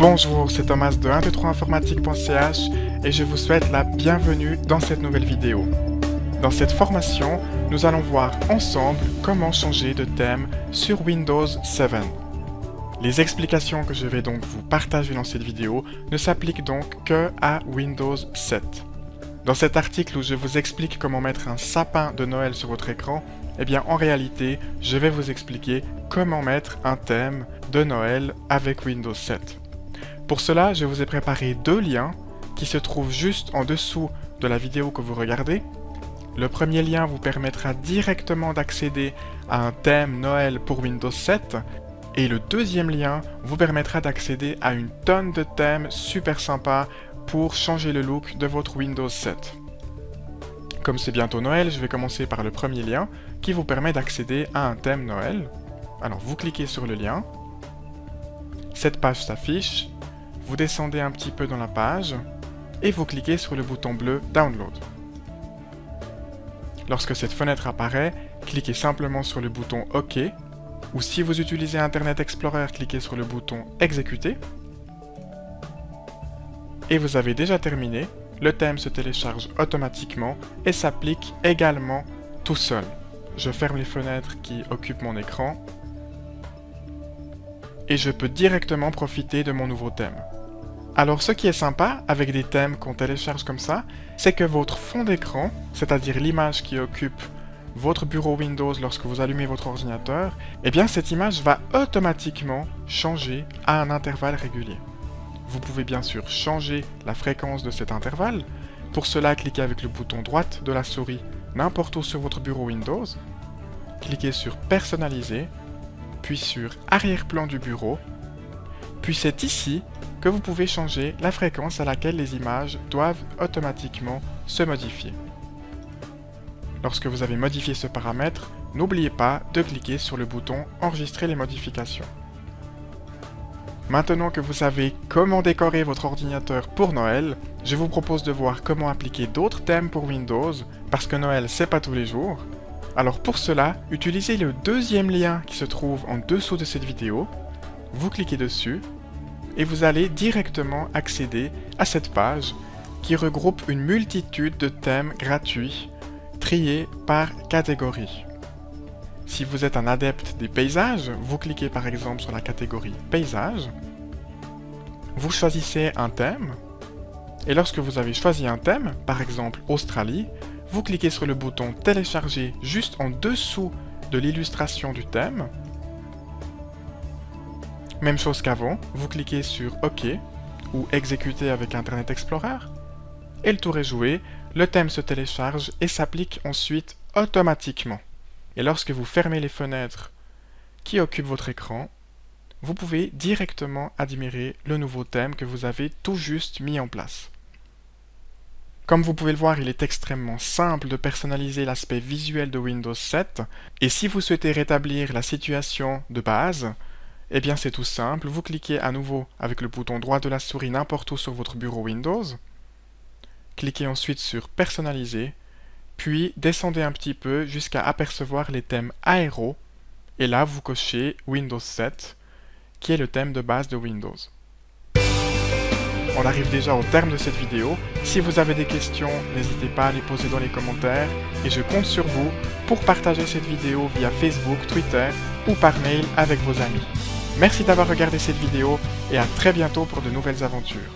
Bonjour, c'est Thomas de 123informatique.ch et je vous souhaite la bienvenue dans cette nouvelle vidéo. Dans cette formation, nous allons voir ensemble comment changer de thème sur Windows 7. Les explications que je vais donc vous partager dans cette vidéo ne s'appliquent donc que à Windows 7. Dans cet article où je vous explique comment mettre un sapin de Noël sur votre écran, eh bien en réalité, je vais vous expliquer comment mettre un thème de Noël avec Windows 7. Pour cela, je vous ai préparé deux liens qui se trouvent juste en dessous de la vidéo que vous regardez. Le premier lien vous permettra directement d'accéder à un thème Noël pour Windows 7 et le deuxième lien vous permettra d'accéder à une tonne de thèmes super sympas pour changer le look de votre Windows 7. Comme c'est bientôt Noël, je vais commencer par le premier lien qui vous permet d'accéder à un thème Noël. Alors vous cliquez sur le lien, cette page s'affiche, vous descendez un petit peu dans la page et vous cliquez sur le bouton bleu Download. Lorsque cette fenêtre apparaît, cliquez simplement sur le bouton OK ou si vous utilisez Internet Explorer, cliquez sur le bouton Exécuter. Et vous avez déjà terminé, le thème se télécharge automatiquement et s'applique également tout seul. Je ferme les fenêtres qui occupent mon écran et je peux directement profiter de mon nouveau thème. Alors ce qui est sympa avec des thèmes qu'on télécharge comme ça, c'est que votre fond d'écran, c'est-à-dire l'image qui occupe votre bureau Windows lorsque vous allumez votre ordinateur, eh bien cette image va automatiquement changer à un intervalle régulier. Vous pouvez bien sûr changer la fréquence de cet intervalle. Pour cela, cliquez avec le bouton droite de la souris n'importe où sur votre bureau Windows. Cliquez sur Personnaliser, puis sur Arrière-plan du bureau. Puis c'est ici que vous pouvez changer la fréquence à laquelle les images doivent automatiquement se modifier. Lorsque vous avez modifié ce paramètre, n'oubliez pas de cliquer sur le bouton Enregistrer les modifications. Maintenant que vous savez comment décorer votre ordinateur pour Noël, je vous propose de voir comment appliquer d'autres thèmes pour Windows, parce que Noël c'est pas tous les jours. Alors pour cela, utilisez le deuxième lien qui se trouve en dessous de cette vidéo, vous cliquez dessus, et vous allez directement accéder à cette page qui regroupe une multitude de thèmes gratuits, triés par catégorie. Si vous êtes un adepte des paysages, vous cliquez par exemple sur la catégorie Paysages, vous choisissez un thème, et lorsque vous avez choisi un thème, par exemple Australie, vous cliquez sur le bouton Télécharger juste en dessous de l'illustration du thème. Même chose qu'avant, vous cliquez sur OK ou Exécuter avec Internet Explorer, et le tour est joué, le thème se télécharge et s'applique ensuite automatiquement. Et lorsque vous fermez les fenêtres qui occupent votre écran, vous pouvez directement admirer le nouveau thème que vous avez tout juste mis en place. Comme vous pouvez le voir, il est extrêmement simple de personnaliser l'aspect visuel de Windows 7, et si vous souhaitez rétablir la situation de base, eh bien c'est tout simple, vous cliquez à nouveau avec le bouton droit de la souris n'importe où sur votre bureau Windows, cliquez ensuite sur Personnaliser, puis descendez un petit peu jusqu'à apercevoir les thèmes aéros, et là vous cochez Windows 7, qui est le thème de base de Windows. On arrive déjà au terme de cette vidéo. Si vous avez des questions, n'hésitez pas à les poser dans les commentaires, et je compte sur vous pour partager cette vidéo via Facebook, Twitter ou par mail avec vos amis. Merci d'avoir regardé cette vidéo, et à très bientôt pour de nouvelles aventures.